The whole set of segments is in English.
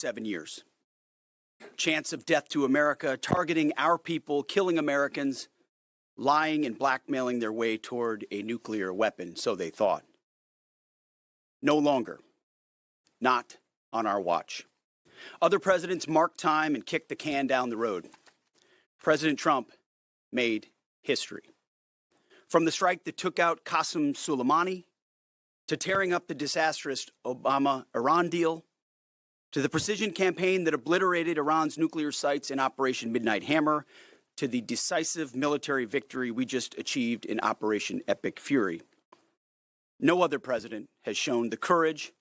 7 years. Chance of death to America, targeting our people, killing Americans, lying and blackmailing their way toward a nuclear weapon, so they thought. No longer. Not on our watch. Other presidents marked time and kicked the can down the road. President Trump made history. From the strike that took out Qasem Soleimani, to tearing up the disastrous Obama-Iran deal, to the precision campaign that obliterated Iran's nuclear sites in Operation Midnight Hammer, to the decisive military victory we just achieved in Operation Epic Fury. No other president has shown the courage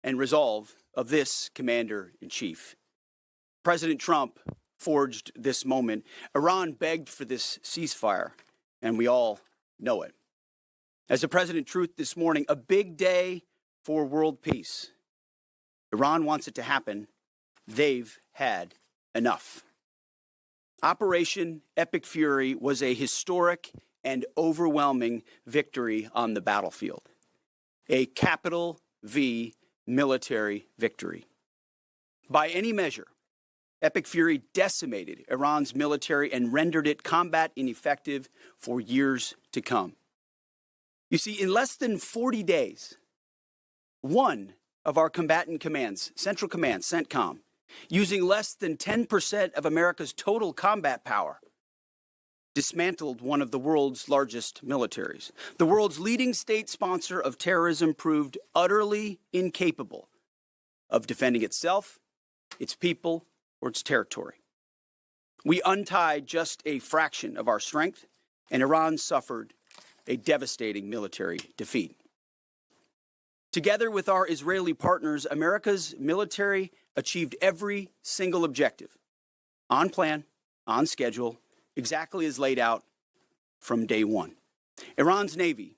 and resolve of this commander-in-chief. President Trump forged this moment. Iran begged for this ceasefire, and we all know it. As the President truth this morning, a big day for world peace. Iran wants it to happen. They've had enough. Operation Epic Fury was a historic and overwhelming victory on the battlefield. A capital V military victory. By any measure, Epic Fury decimated Iran's military and rendered it combat ineffective for years to come. You see, in less than 40 days, one of our combatant commands, Central Command, CENTCOM, using less than 10% of America's total combat power, dismantled one of the world's largest militaries. The world's leading state sponsor of terrorism proved utterly incapable of defending itself, its people, or its territory. We untied just a fraction of our strength, and Iran suffered a devastating military defeat. Together with our Israeli partners, America's military achieved every single objective, on plan, on schedule, exactly as laid out from day one. Iran's Navy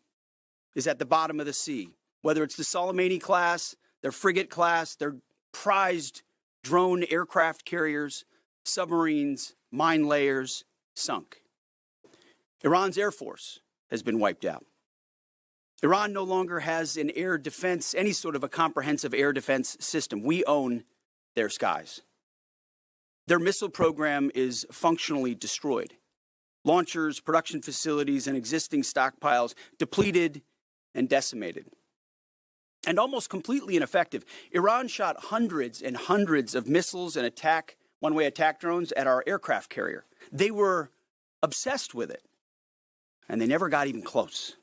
is at the bottom of the sea, whether it's the Soleimani class, their frigate class, their prized drone aircraft carriers, submarines, mine layers, sunk. Iran's Air Force has been wiped out. Iran no longer has an air defense, any sort of a comprehensive air defense system. We own their skies. Their missile program is functionally destroyed. Launchers, production facilities, and existing stockpiles depleted and decimated. And almost completely ineffective. Iran shot hundreds and hundreds of missiles and one-way attack drones at our aircraft carrier. They were obsessed with it, and they never got even close.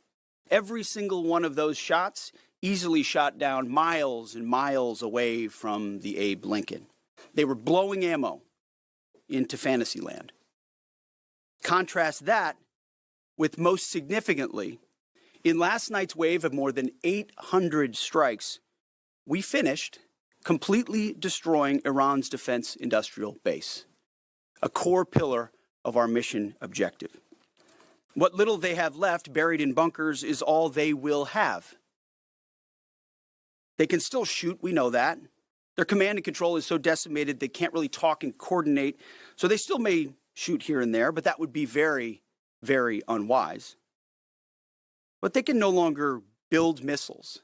Every single one of those shots easily shot down miles and miles away from the Abe Lincoln. They were blowing ammo into fantasy land. Contrast that with, most significantly, in last night's wave of more than 800 strikes, we finished completely destroying Iran's defense industrial base, a core pillar of our mission objective. What little they have left buried in bunkers is all they will have. They can still shoot, we know that. Their command and control is so decimated they can't really talk and coordinate, so they still may shoot here and there, but that would be very, very unwise. But they can no longer build missiles,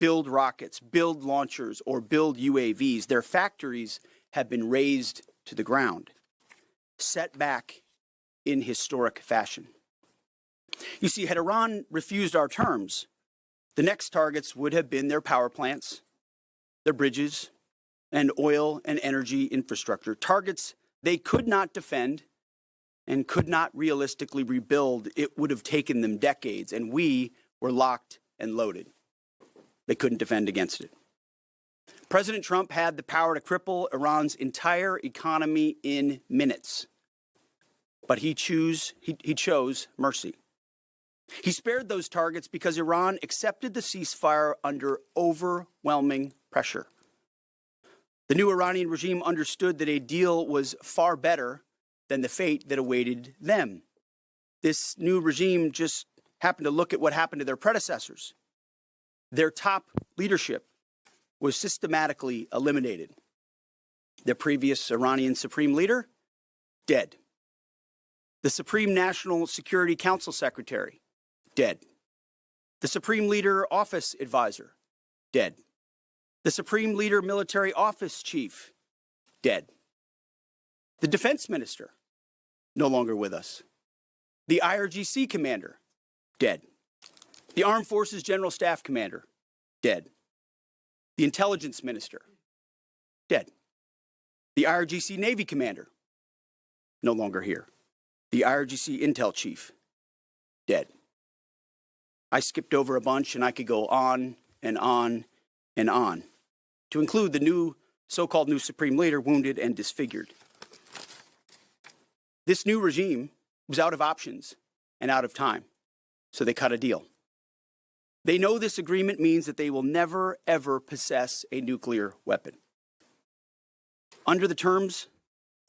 build rockets, build launchers, or build UAVs. Their factories have been razed to the ground, set back in historic fashion. You see, had Iran refused our terms, the next targets would have been their power plants, their bridges, and oil and energy infrastructure, targets they could not defend and could not realistically rebuild. It would have taken them decades, and we were locked and loaded. They couldn't defend against it. President Trump had the power to cripple Iran's entire economy in minutes, but he chose mercy. He spared those targets because Iran accepted the ceasefire under overwhelming pressure. The new Iranian regime understood that a deal was far better than the fate that awaited them. This new regime just happened to look at what happened to their predecessors. Their top leadership was systematically eliminated. The previous Iranian supreme leader, dead. The Supreme National Security Council Secretary, dead. The Supreme Leader Office Advisor, dead. The Supreme Leader Military Office Chief, dead. The defense minister, no longer with us. The IRGC commander, dead. The Armed Forces General Staff commander, dead. The intelligence minister, dead. The IRGC Navy commander, no longer here. The IRGC intel chief, dead. I skipped over a bunch, and I could go on and on and on, to include the new so-called new supreme leader wounded and disfigured. This new regime was out of options and out of time, so they cut a deal. They know this agreement means that they will never, ever possess a nuclear weapon. Under the terms,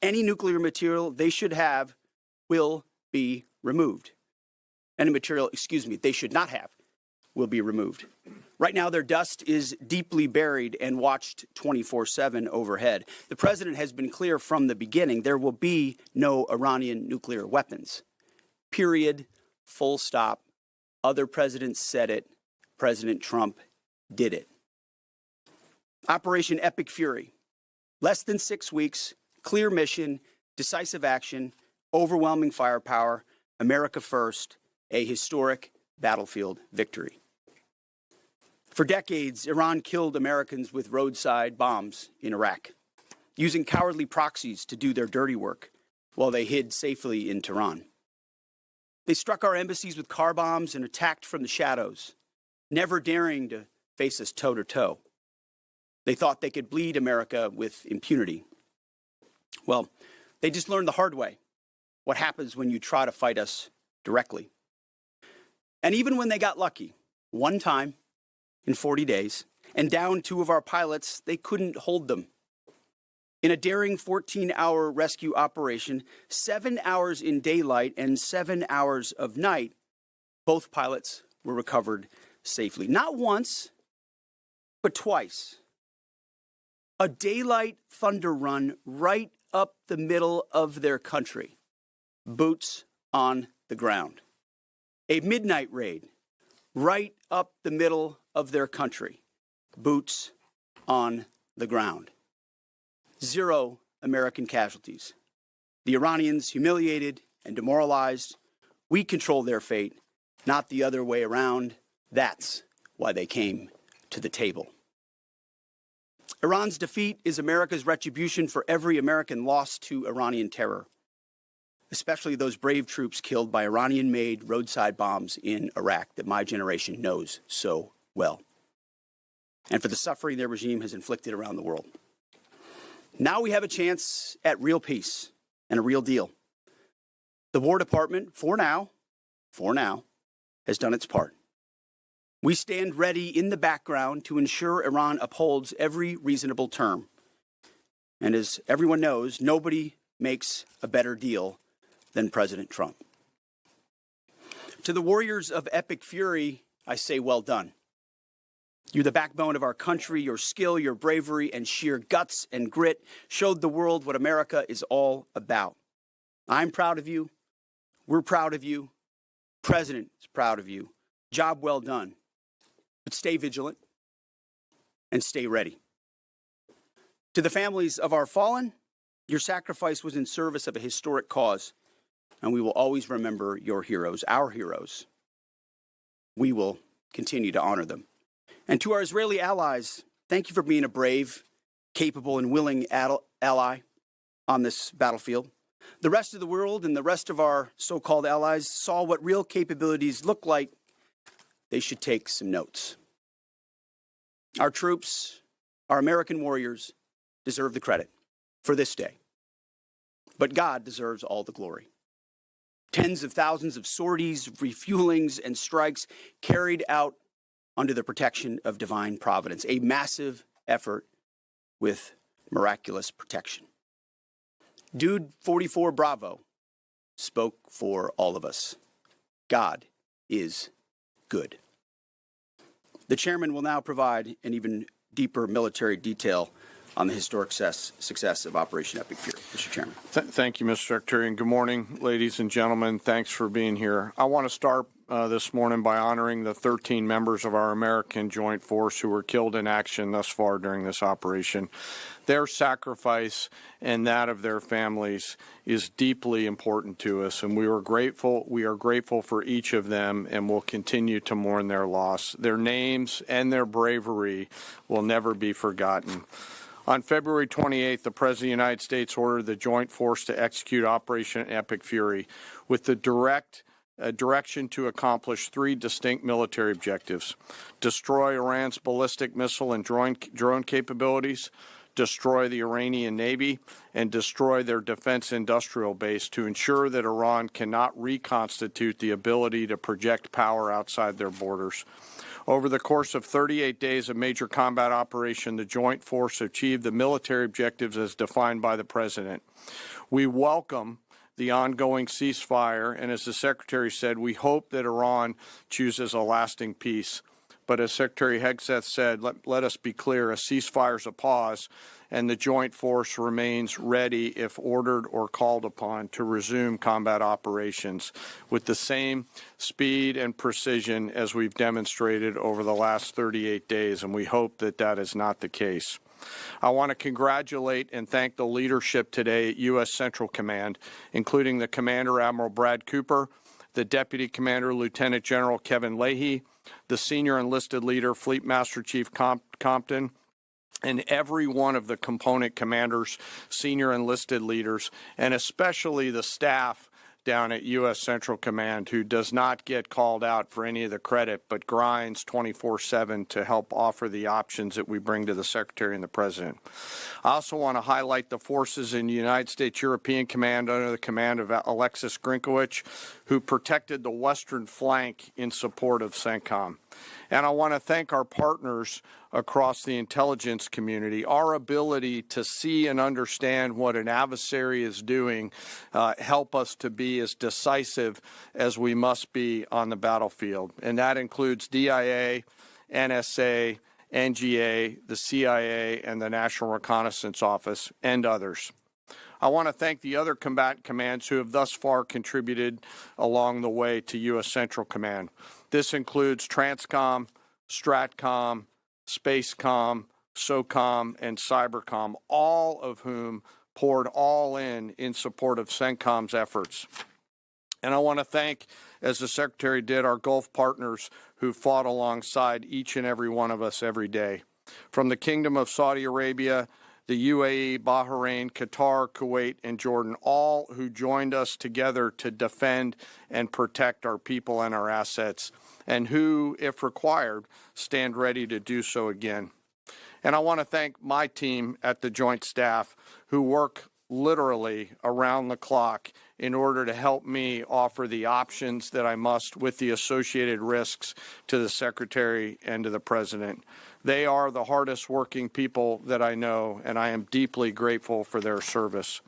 any nuclear material they should have will be removed. Any material, they should not have will be removed. Right now, their dust is deeply buried and watched 24/7 overhead. The president has been clear from the beginning, there will be no Iranian nuclear weapons. Period. Full stop. Other presidents said it. President Trump did it. Operation Epic Fury. Less than 6 weeks, clear mission, decisive action, overwhelming firepower, America first, a historic battlefield victory. For decades, Iran killed Americans with roadside bombs in Iraq, using cowardly proxies to do their dirty work while they hid safely in Tehran. They struck our embassies with car bombs and attacked from the shadows, never daring to face us toe-to-toe. They thought they could bleed America with impunity. Well, they just learned the hard way what happens when you try to fight us directly. And even when they got lucky, one time in 40 days, and downed 2 of our pilots, they couldn't hold them. In a daring 14-hour rescue operation, 7 hours in daylight and 7 hours of night, both pilots were recovered safely. Not once, but twice. A daylight thunder run right up the middle of their country, boots on the ground. A midnight raid right up the middle of their country, boots on the ground. 0 American casualties. The Iranians humiliated and demoralized. We control their fate, not the other way around. That's why they came to the table. Iran's defeat is America's retribution for every American lost to Iranian terror, especially those brave troops killed by Iranian-made roadside bombs in Iraq that my generation knows so well, and for the suffering their regime has inflicted around the world. Now we have a chance at real peace and a real deal. The War Department, for now, has done its part. We stand ready in the background to ensure Iran upholds every reasonable term. And as everyone knows, nobody makes a better deal than President Trump. To the warriors of Epic Fury, I say well done. You're the backbone of our country. Your skill, your bravery, and sheer guts and grit showed the world what America is all about. I'm proud of you. We're proud of you. President is proud of you. Job well done. But stay vigilant and stay ready. To the families of our fallen, your sacrifice was in service of a historic cause, and we will always remember your heroes, our heroes. We will continue to honor them. And to our Israeli allies, thank you for being a brave, capable, and willing ally on this battlefield. The rest of the world and the rest of our so-called allies saw what real capabilities look like. They should take some notes. Our troops, our American warriors, deserve the credit for this day. But God deserves all the glory. Tens of thousands of sorties, refuelings, and strikes carried out under the protection of divine providence. A massive effort with miraculous protection. Dude 44 Bravo spoke for all of us. God is good. The chairman will now provide an even deeper military detail on the historic success of Operation Epic Fury. Mr. Chairman. Thank you, Mr. Secretary, and good morning, ladies and gentlemen. Thanks for being here. I want to start this morning by honoring the 13 members of our American Joint Force who were killed in action thus far during this operation. Their sacrifice and that of their families is deeply important to us, and we are grateful for each of them, and will continue to mourn their loss. Their names and their bravery will never be forgotten. On February 28th, the President of the United States ordered the Joint Force to execute Operation Epic Fury with the direction to accomplish three distinct military objectives: destroy Iran's ballistic missile and drone capabilities, destroy the Iranian Navy, and destroy their defense industrial base to ensure that Iran cannot reconstitute the ability to project power outside their borders. Over the course of 38 days of major combat operation, the Joint Force achieved the military objectives as defined by the President. We welcome the ongoing ceasefire, and as the Secretary said, we hope that Iran chooses a lasting peace. But as Secretary Hegseth said, let us be clear, a ceasefire is a pause, and the Joint Force remains ready, if ordered or called upon, to resume combat operations with the same speed and precision as we've demonstrated over the last 38 days, and we hope that that is not the case. I want to congratulate and thank the leadership today at U.S. Central Command, including the Commander Admiral Brad Cooper, the Deputy Commander Lieutenant General Kevin Leahy, the Senior Enlisted Leader Fleet Master Chief Compton, and every one of the component commanders, senior enlisted leaders, and especially the staff down at U.S. Central Command, who does not get called out for any of the credit, but grinds 24/7 to help offer the options that we bring to the Secretary and the President. I also want to highlight the forces in the United States European Command under the command of Alexis Grinkowicz, who protected the western flank in support of CENTCOM. And I want to thank our partners across the intelligence community. Our ability to see and understand what an adversary is doing help us to be as decisive as we must be on the battlefield. And that includes DIA, NSA, NGA, the CIA, and the National Reconnaissance Office, and others. I want to thank the other combatant commands who have thus far contributed along the way to U.S. Central Command. This includes Transcom, Stratcom, Spacecom, SOCOM, and Cybercom, all of whom poured all in support of CENTCOM's efforts. And I want to thank, as the Secretary did, our Gulf partners who fought alongside each and every one of us every day. From the Kingdom of Saudi Arabia, the UAE, Bahrain, Qatar, Kuwait, and Jordan, all who joined us together to defend and protect our people and our assets, and who, if required, stand ready to do so again. And I want to thank my team at the Joint Staff, who work literally around the clock in order to help me offer the options that I must with the associated risks to the Secretary and to the President. They are the hardest working people that I know, and I am deeply grateful for their service.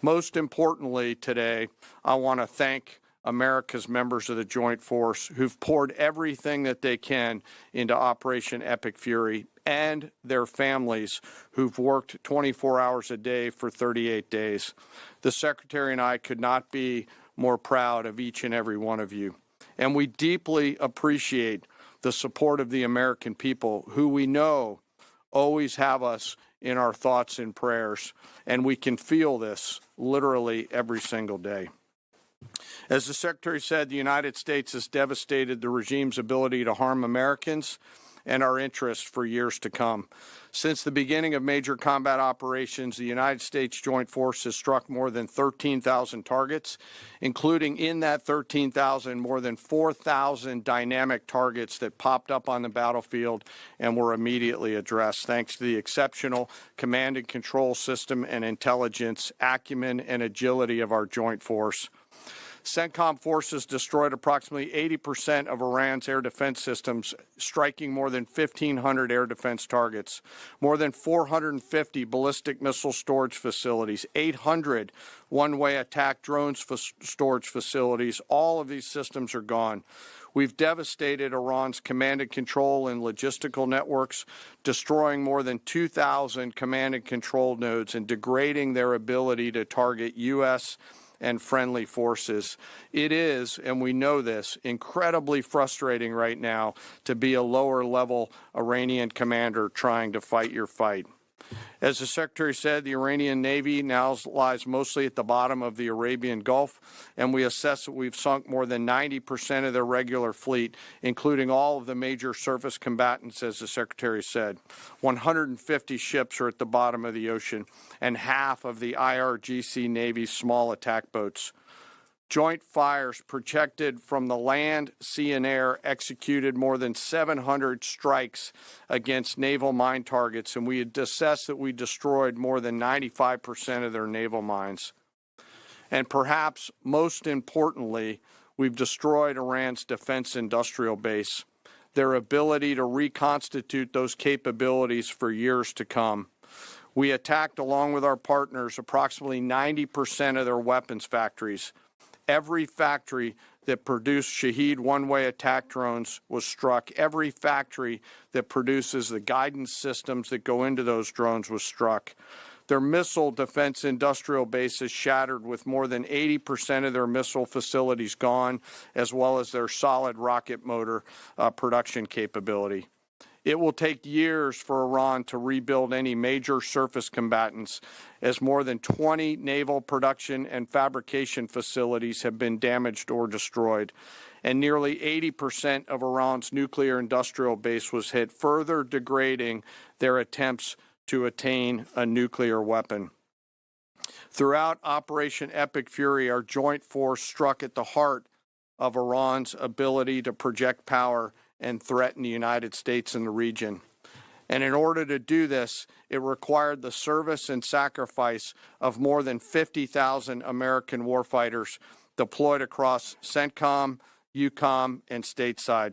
Most importantly today, I want to thank America's members of the Joint Force who've poured everything that they can into Operation Epic Fury, and their families who've worked 24 hours a day for 38 days. The Secretary and I could not be more proud of each and every one of you. And we deeply appreciate the support of the American people, who we know always have us in our thoughts and prayers, and we can feel this literally every single day. As the Secretary said, the United States has devastated the regime's ability to harm Americans and our interests for years to come. Since the beginning of major combat operations, the United States Joint Force has struck more than 13,000 targets, including in that 13,000 more than 4,000 dynamic targets that popped up on the battlefield and were immediately addressed, thanks to the exceptional command and control system and intelligence, acumen, and agility of our Joint Force. CENTCOM forces destroyed approximately 80% of Iran's air defense systems, striking more than 1,500 air defense targets, more than 450 ballistic missile storage facilities, 800 one-way attack drones storage facilities. All of these systems are gone. We've devastated Iran's command and control and logistical networks, destroying more than 2,000 command and control nodes and degrading their ability to target U.S. and friendly forces. It is, and we know this, incredibly frustrating right now to be a lower-level Iranian commander trying to fight your fight. As the Secretary said, the Iranian Navy now lies mostly at the bottom of the Arabian Gulf, and we assess that we've sunk more than 90% of their regular fleet, including all of the major surface combatants, as the Secretary said. 150 ships are at the bottom of the ocean, and half of the IRGC Navy's small attack boats. Joint fires protected from the land, sea, and air executed more than 700 strikes against naval mine targets, and we had assessed that we destroyed more than 95% of their naval mines. And perhaps most importantly, we've destroyed Iran's defense industrial base, their ability to reconstitute those capabilities for years to come. We attacked, along with our partners, approximately 90% of their weapons factories. Every factory that produced Shahed one-way attack drones was struck. Every factory that produces the guidance systems that go into those drones was struck. Their missile defense industrial base is shattered, with more than 80% of their missile facilities gone, as well as their solid rocket motor production capability. It will take years for Iran to rebuild any major surface combatants, as more than 20 naval production and fabrication facilities have been damaged or destroyed, and nearly 80% of Iran's nuclear industrial base was hit, further degrading their attempts to attain a nuclear weapon. Throughout Operation Epic Fury, our joint force struck at the heart of Iran's ability to project power and threaten the United States and the region. And in order to do this, it required the service and sacrifice of more than 50,000 American warfighters deployed across CENTCOM, EUCOM, and stateside.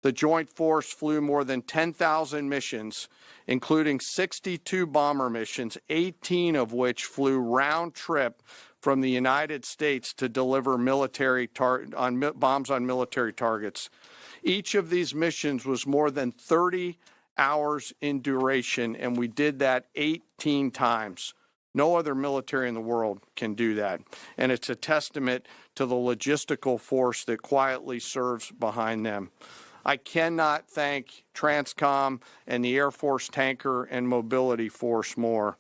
The joint force flew more than 10,000 missions, including 62 bomber missions, 18 of which flew round trip from the United States to deliver bombs on military targets. Each of these missions was more than 30 hours in duration, and we did that 18 times. No other military in the world can do that. And it's a testament to the logistical force that quietly serves behind them. I cannot thank TRANSCOM and the Air Force Tanker and Mobility Force more.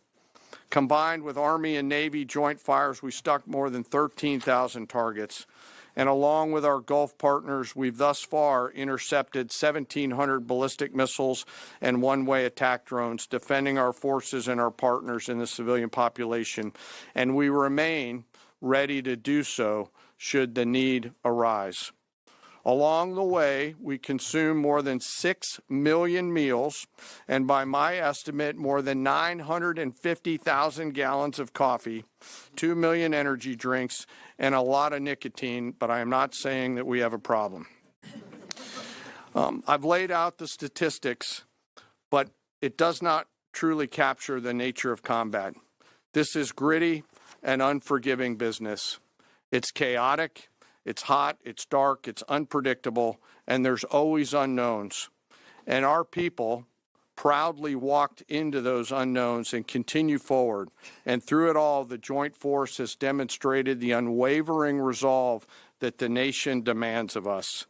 Combined with Army and Navy joint fires, we struck more than 13,000 targets. And along with our Gulf partners, we've thus far intercepted 1,700 ballistic missiles and one-way attack drones, defending our forces and our partners in the civilian population. And we remain ready to do so should the need arise. Along the way, we consume more than 6 million meals, and by my estimate, more than 950,000 gallons of coffee, 2 million energy drinks, and a lot of nicotine, but I am not saying that we have a problem. I've laid out the statistics, but it does not truly capture the nature of combat. This is gritty and unforgiving business. It's chaotic. It's hot, it's dark, it's unpredictable, and there's always unknowns. And our people proudly walked into those unknowns and continue forward. And through it all, the Joint Force has demonstrated the unwavering resolve that the nation demands of us.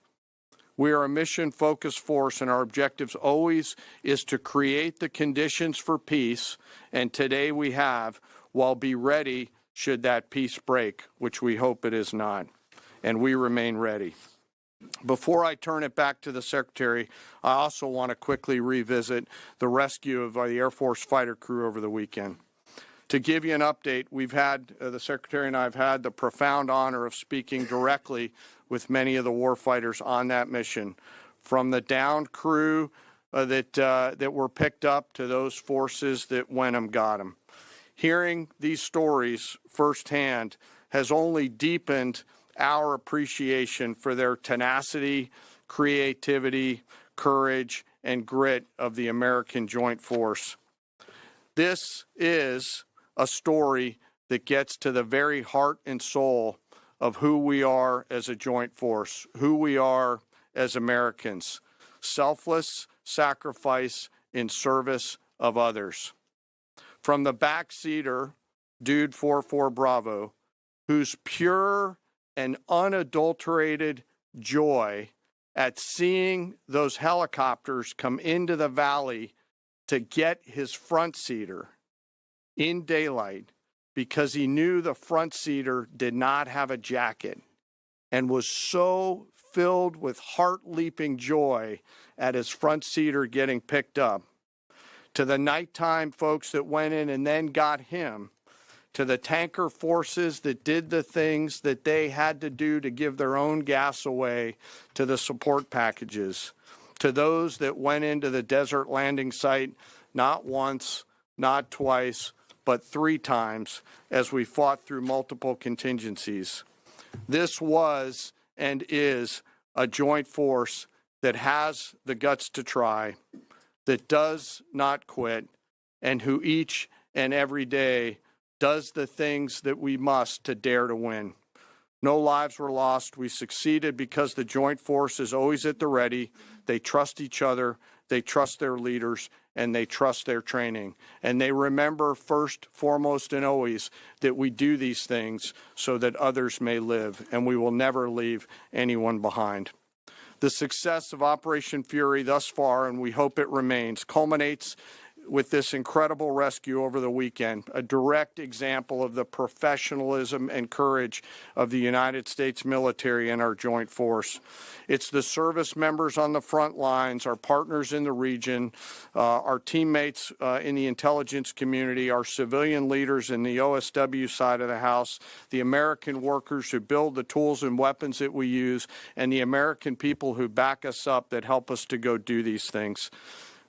We are a mission-focused force, and our objectives always is to create the conditions for peace, and today we have, while be ready should that peace break, which we hope it is not. And we remain ready. Before I turn it back to the Secretary, I also want to quickly revisit the rescue of the Air Force fighter crew over the weekend. To give you an update, we've had, the Secretary and I have had the profound honor of speaking directly with many of the warfighters on that mission, from the downed crew that were picked up to those forces that went 'em got 'em. Hearing these stories firsthand has only deepened our appreciation for their tenacity, creativity, courage, and grit of the American Joint Force. This is a story that gets to the very heart and soul of who we are as a joint force, who we are as Americans. Selfless sacrifice in service of others. From the backseater, Dude 44 Bravo, whose pure and unadulterated joy at seeing those helicopters come into the valley to get his front seater in daylight because he knew the front seater did not have a jacket and was so filled with heart-leaping joy at his front seater getting picked up, to the nighttime folks that went in and then got him, to the tanker forces that did the things that they had to do to give their own gas away, to the support packages, to those that went into the desert landing site not once, not twice, but 3 times as we fought through multiple contingencies. This was and is a joint force that has the guts to try, that does not quit, and who each and every day does the things that we must to dare to win. No lives were lost. We succeeded because the joint force is always at the ready. They trust each other, they trust their leaders, and they trust their training. And they remember first, foremost, and always that we do these things so that others may live, and we will never leave anyone behind. The success of Operation Fury thus far, and we hope it remains, culminates with this incredible rescue over the weekend, a direct example of the professionalism and courage of the United States military and our joint force. It's the service members on the front lines, our partners in the region, our teammates in the intelligence community, our civilian leaders in the OSW side of the house, the American workers who build the tools and weapons that we use, and the American people who back us up that help us to go do these things.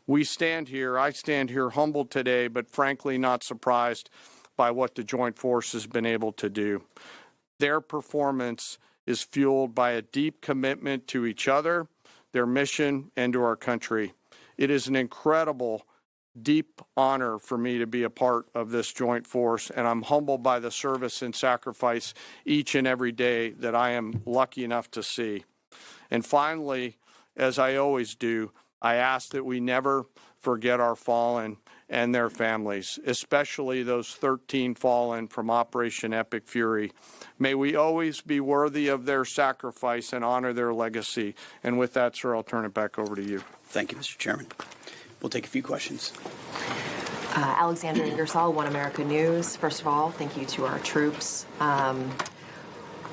I stand here humbled today, but frankly not surprised by what the Joint Force has been able to do. Their performance is fueled by a deep commitment to each other, their mission, and to our country. It is an incredible, deep honor for me to be a part of this Joint Force, and I'm humbled by the service and sacrifice each and every day that I am lucky enough to see. And finally, as I always do, I ask that we never forget our fallen and their families, especially those 13 fallen from Operation Epic Fury. May we always be worthy of their sacrifice and honor their legacy. And with that, sir, I'll turn it back over to you. Thank you, Mr. Chairman. We'll take a few questions. Alexandra Ingersoll, One America News. First of all, thank you to our troops.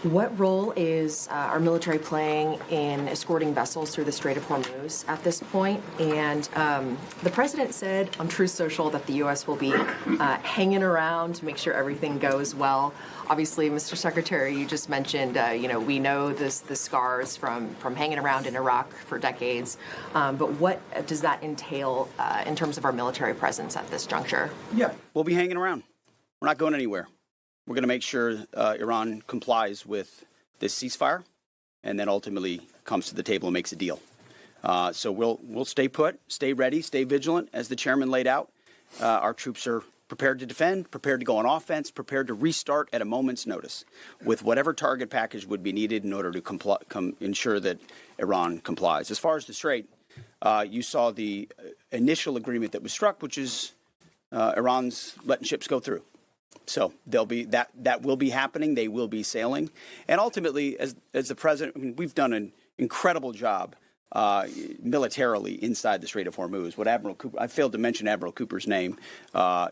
What role is our military playing in escorting vessels through the Strait of Hormuz at this point? And the president said on Truth Social that the U.S. will be hanging around to make sure everything goes well. Obviously, Mr. Secretary, you just mentioned, we know the scars from hanging around in Iraq for decades. But what does that entail in terms of our military presence at this juncture? Yeah, we'll be hanging around. We're not going anywhere. We're going to make sure Iran complies with this ceasefire and then ultimately comes to the table and makes a deal. So we'll stay put, stay ready, stay vigilant, as the chairman laid out. Our troops are prepared to defend, prepared to go on offense, prepared to restart at a moment's notice with whatever target package would be needed in order to ensure that Iran complies. As far as the Strait, you saw the initial agreement that was struck, which is Iran's letting ships go through. So they'll be that will be happening. They will be sailing, and ultimately, as the president, we've done an incredible job militarily inside the Strait of Hormuz. What Admiral Cooper, I failed to mention Admiral Cooper's name.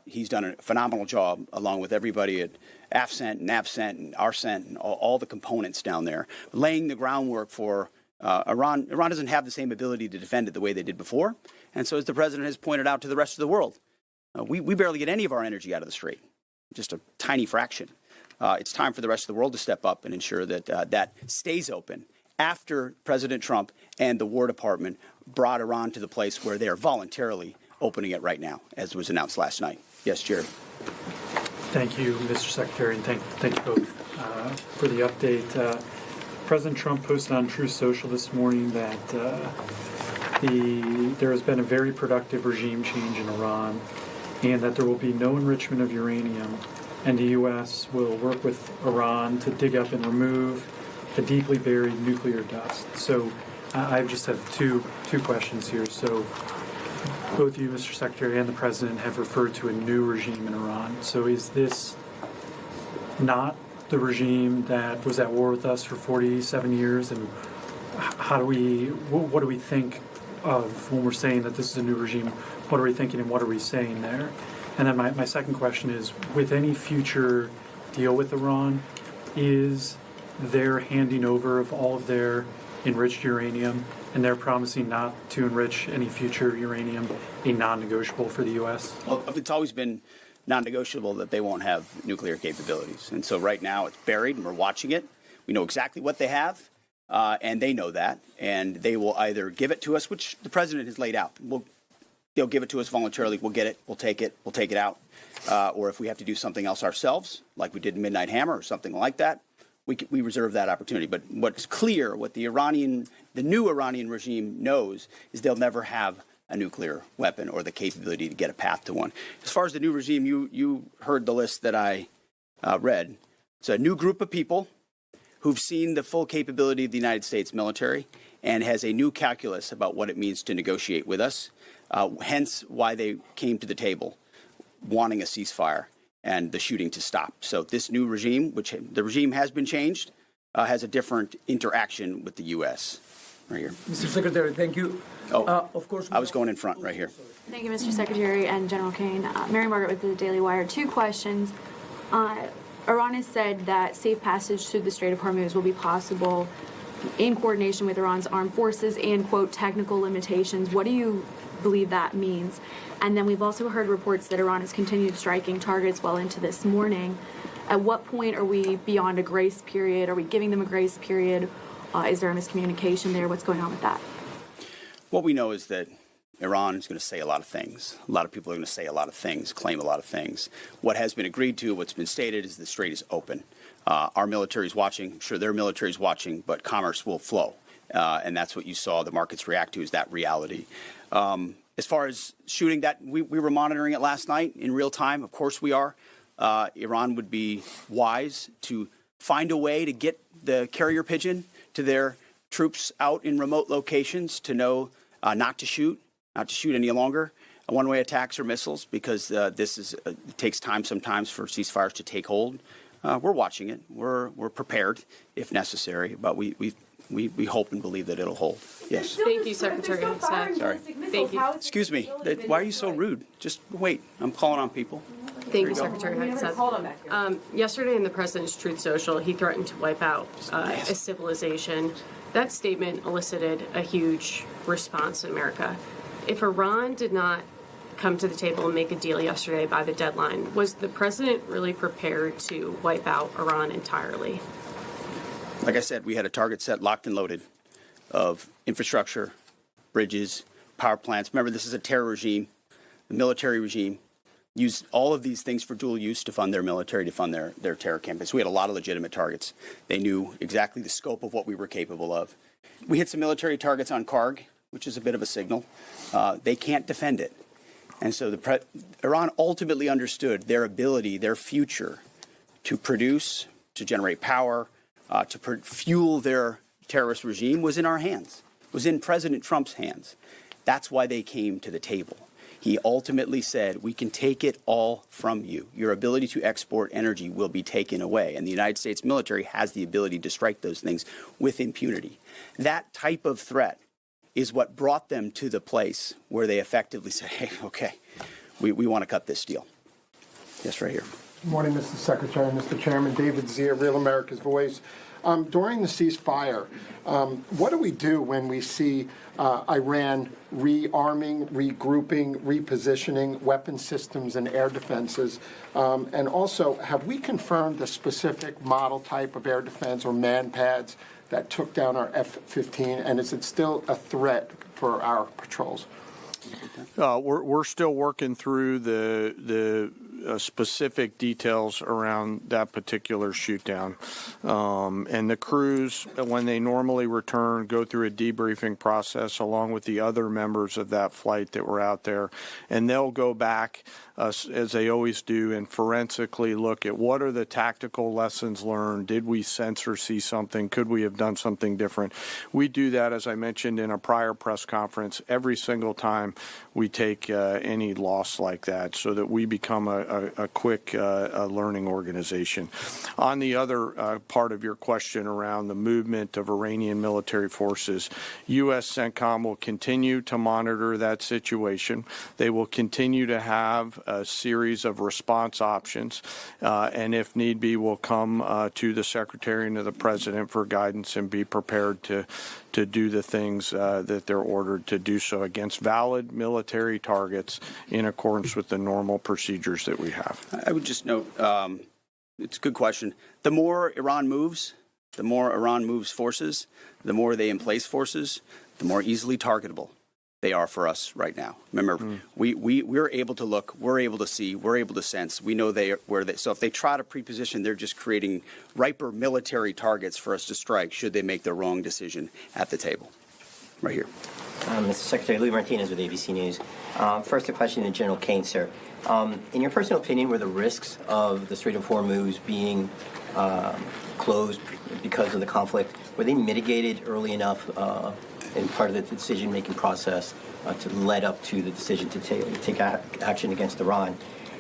He's done a phenomenal job along with everybody at AFCENT and NAVCENT and ARCENT and all the components down there, laying the groundwork for Iran. Iran doesn't have the same ability to defend it the way they did before, and so as the president has pointed out to the rest of the world, we barely get any of our energy out of the Strait. Just a tiny fraction. It's time for the rest of the world to step up and ensure that that stays open after President Trump and the War Department brought Iran to the place where they are voluntarily opening it right now, as was announced last night. Yes, Jared. Thank you, Mr. Secretary, and thank you both for the update. President Trump posted on Truth Social this morning that there has been a very productive regime change in Iran, and that there will be no enrichment of uranium, and the U.S. will work with Iran to dig up and remove the deeply buried nuclear dust. So I just have two questions here. So both you, Mr. Secretary, and the President have referred to a new regime in Iran. So is this not the regime that was at war with us for 47 years, and what do we think of when we're saying that this is a new regime? What are we thinking and what are we saying there? And then my second question is, with any future deal with Iran, is their handing over of all of their enriched uranium and they're promising not to enrich any future uranium a non-negotiable for the U.S.? Well, it's always been non-negotiable that they won't have nuclear capabilities. And so right now it's buried and we're watching it. We know exactly what they have, and they know that. And they will either give it to us, which the president has laid out. They'll give it to us voluntarily. We'll get it. We'll take it out. Or if we have to do something else ourselves, like we did in Midnight Hammer or something like that, we reserve that opportunity. But what's clear, what the new Iranian regime knows, is they'll never have a nuclear weapon or the capability to get a path to one. As far as the new regime, you heard the list that I read. It's a new group of people who've seen the full capability of the United States military and has a new calculus about what it means to negotiate with us, hence why they came to the table wanting a ceasefire and the shooting to stop. So this new regime, which the regime has been changed, has a different interaction with the U.S. Right here. Mr. Secretary, thank you. Of course. I was going in front right here. Thank you, Mr. Secretary and General Kane. Mary Margaret with the Daily Wire. 2 questions. Iran has said that safe passage through the Strait of Hormuz will be possible in coordination with Iran's armed forces and, quote, technical limitations. What do you believe that means? And then we've also heard reports that Iran has continued striking targets well into this morning. At what point are we beyond a grace period? Are we giving them a grace period? Is there a miscommunication there? What's going on with that? What we know is that Iran is going to say a lot of things. A lot of people are going to say a lot of things, claim a lot of things. What has been agreed to, what's been stated, is the strait is open. Our military is watching. I'm sure their military is watching, but commerce will flow. And that's what you saw the markets react to, is that reality. As far as shooting, that we were monitoring it last night in real time. Of course we are. Iran would be wise to find a way to get the carrier pigeon to their troops out in remote locations to know not to shoot any longer one-way attacks or missiles, because it takes time sometimes for ceasefires to take hold. We're watching it. We're prepared if necessary, but we hope and believe that it'll hold. Yes. Thank you, Secretary Hegseth. Sorry. Thank you. Excuse me. Why are you so rude? Just wait. I'm calling on people. Thank you, Secretary Hegseth. Yesterday in the President's Truth Social, he threatened to wipe out a civilization. That statement elicited a huge response in America. If Iran did not come to the table and make a deal yesterday by the deadline, was the President really prepared to wipe out Iran entirely? Like I said, we had a target set, locked and loaded, of infrastructure, bridges, power plants. Remember, this is a terror regime. The military regime used all of these things for dual use to fund their military, to fund their terror campaigns. We had a lot of legitimate targets. They knew exactly the scope of what we were capable of. We hit some military targets on Karg, which is a bit of a signal. They can't defend it. And so Iran ultimately understood their ability, their future, to produce, to generate power, to fuel their terrorist regime was in our hands, was in President Trump's hands. That's why they came to the table. He ultimately said, we can take it all from you. Your ability to export energy will be taken away. And the United States military has the ability to strike those things with impunity. That type of threat is what brought them to the place where they effectively said, hey, okay, we want to cut this deal. Yes, right here. Good morning, Mr. Secretary and Mr. Chairman. David Zier, Real America's Voice. During the ceasefire, what do we do when we see Iran rearming, regrouping, repositioning weapon systems and air defenses? And also, have we confirmed the specific model type of air defense or man pads that took down our F-15? And is it still a threat for our patrols? We're still working through the specific details around that particular shoot down. And the crews, when they normally return, go through a debriefing process along with the other members of that flight that were out there. And they'll go back as they always do, and forensically look at what are the tactical lessons learned. Did we sense or see something? Could we have done something different? We do that, as I mentioned in a prior press conference, every single time we take any loss like that, so that we become a quick learning organization. On the other part of your question around the movement of Iranian military forces, U.S. CENTCOM will continue to monitor that situation. They will continue to have a series of response options, and if need be, will come to the Secretary and to the President for guidance and be prepared to do the things that they're ordered to do so against valid military targets in accordance with the normal procedures that we have. I would just note, it's a good question. The more Iran moves forces, the more they emplace forces, the more easily targetable they are for us right now. Remember, we're able to look, we're able to see, we're able to sense. We know so if they try to preposition, they're just creating riper military targets for us to strike should they make the wrong decision at the table. Right here. Mr. Secretary, Louis Martinez with ABC News. First, a question to General Kane, sir. In your personal opinion, were the risks of the Strait of Hormuz being closed because of the conflict, were they mitigated early enough in part of the decision-making process to lead up to the decision to take action against Iran?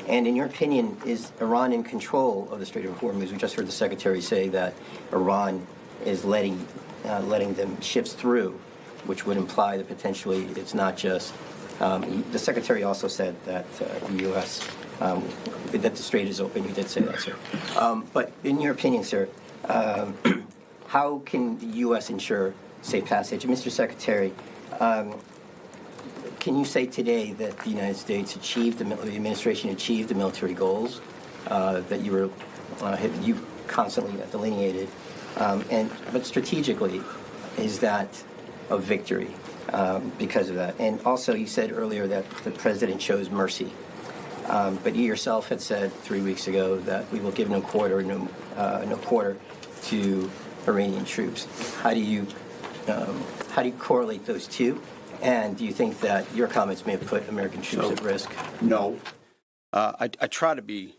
And in your opinion, is Iran in control of the Strait of Hormuz? We just heard the Secretary say that Iran is letting them ships through, which would imply that potentially it's not just. The Secretary also said that the U.S. That the strait is open. You did say that, sir. But in your opinion, sir, how can the U.S. ensure safe passage? Mr. Secretary, can you say today that the United States achieved, the administration achieved the military goals that you've constantly delineated? But strategically, is that a victory because of that? And also, you said earlier that the president chose mercy. But you yourself had said 3 weeks ago that we will give no quarter to Iranian troops. How do you correlate those two? And do you think that your comments may have put American troops at risk? No. I try to be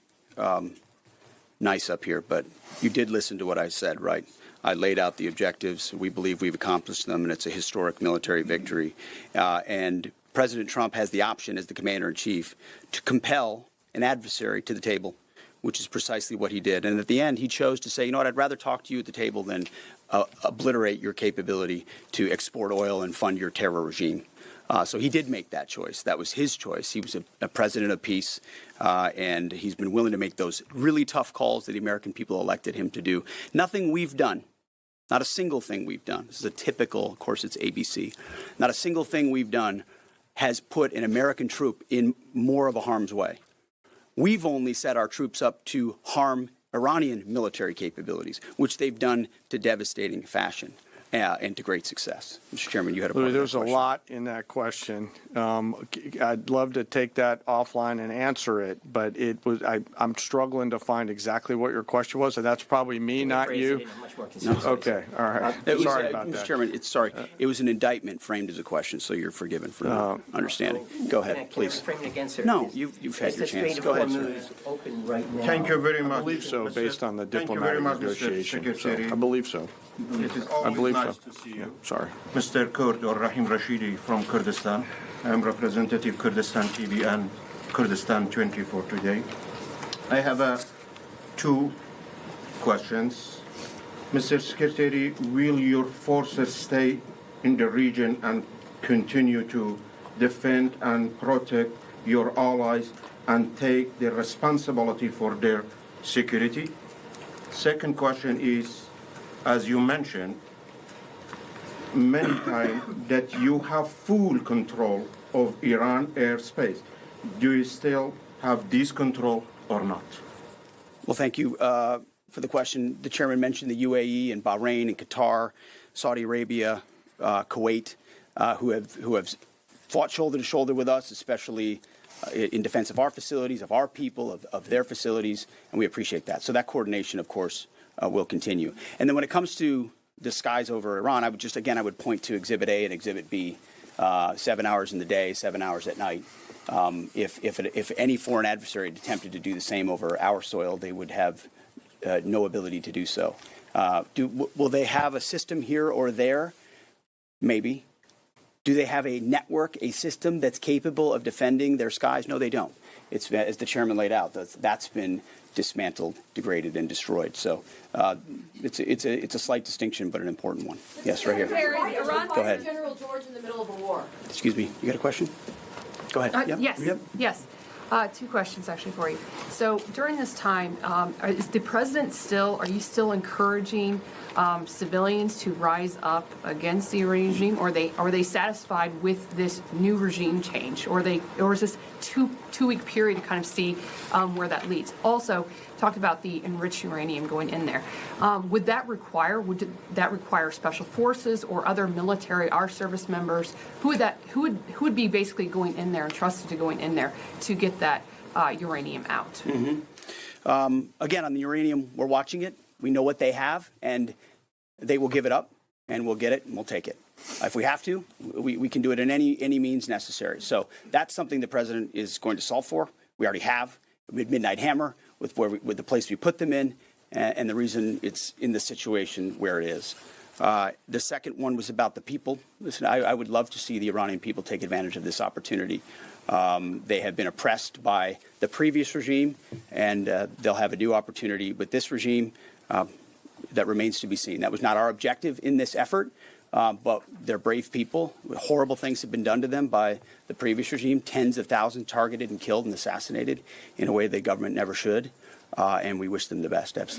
nice up here, but you did listen to what I said, right? I laid out the objectives. We believe we've accomplished them, and it's a historic military victory. And President Trump has the option as the commander-in-chief to compel an adversary to the table, which is precisely what he did. And at the end, he chose to say, you know what, I'd rather talk to you at the table than obliterate your capability to export oil and fund your terror regime. So he did make that choice. That was his choice. He was a president of peace, and he's been willing to make those really tough calls that the American people elected him to do. Nothing we've done, not a single thing we've done. This is a typical, of course, it's ABC. Not a single thing we've done has put an American troop in more of a harm's way. We've only set our troops up to harm Iranian military capabilities, which they've done to devastating fashion and to great success. Mr. Chairman, you had a part of that There's a question. lot in that question. I'd love to take that offline and answer it, but I'm struggling to find exactly what your question was, and that's probably me, not you. Okay, all right. Sorry about Mr. that. Chairman, it was an indictment framed as a question, so you're forgiven for not understanding. Go ahead, please. No, you've had your chance. Go ahead, sir. Thank you very much. I believe so, based on the Thank you very diplomatic much, Mr. negotiation. Secretary. I believe so. It is I always believe nice so. to see Yeah, you. sorry. Mr. Kurd or Rahim Rashidi from Kurdistan. I am representative Kurdistan TV and Kurdistan 24 today. I have two questions. Mr. Secretary, will your forces stay in the region and continue to defend and protect your allies and take the responsibility for their security? Second question is, as you mentioned many times, that you have full control of Iran airspace. Do you still have this control or not? Well, thank you for the question. The chairman mentioned the UAE and Bahrain and Qatar, Saudi Arabia, Kuwait, who have fought shoulder to shoulder with us, especially in defense of our facilities, of our people, of their facilities, and we appreciate that. So that coordination, of course, will continue. And then when it comes to the skies over Iran, I would point to Exhibit A and Exhibit B, 7 hours in the day, 7 hours at night. If any foreign adversary had attempted to do the same over our soil, they would have no ability to do so. Will they have a system here or there? Maybe. Do they have a network, a system that's capable of defending their skies? No, they don't. It's, as the chairman laid out, that's been dismantled, degraded, and destroyed. So it's a slight distinction, but an important one. Yes, right here. Go ahead. General George in the middle of a war. Excuse me. You got a question? Go ahead. Yep. Yes. Yep. Yes. Two questions actually for you. So during this time, is the president are you still encouraging civilians to rise up against the regime, or are they satisfied with this new regime change, or is this two-week period to kind of see where that leads? Also, talked about the enriched uranium going in there. Would that require special forces or other military, our service members? Who would be basically going in there and trusted to going in there to get that uranium out? Mm-hmm. Again, on the uranium, we're watching it. We know what they have, and they will give it up, and we'll get it, and we'll take it. If we have to, we can do it in any means necessary. So that's something the president is going to solve for. We already have. We had Midnight Hammer with the place we put them in, and the reason it's in the situation where it is. The second one was about the people. Listen, I would love to see the Iranian people take advantage of this opportunity. They have been oppressed by the previous regime, and they'll have a new opportunity with this regime. That remains to be seen. That was not our objective in this effort, but they're brave people. Horrible things have been done to them by the previous regime. Tens of thousands targeted and killed and assassinated in a way the government never should, and we wish them the best. Absolutely.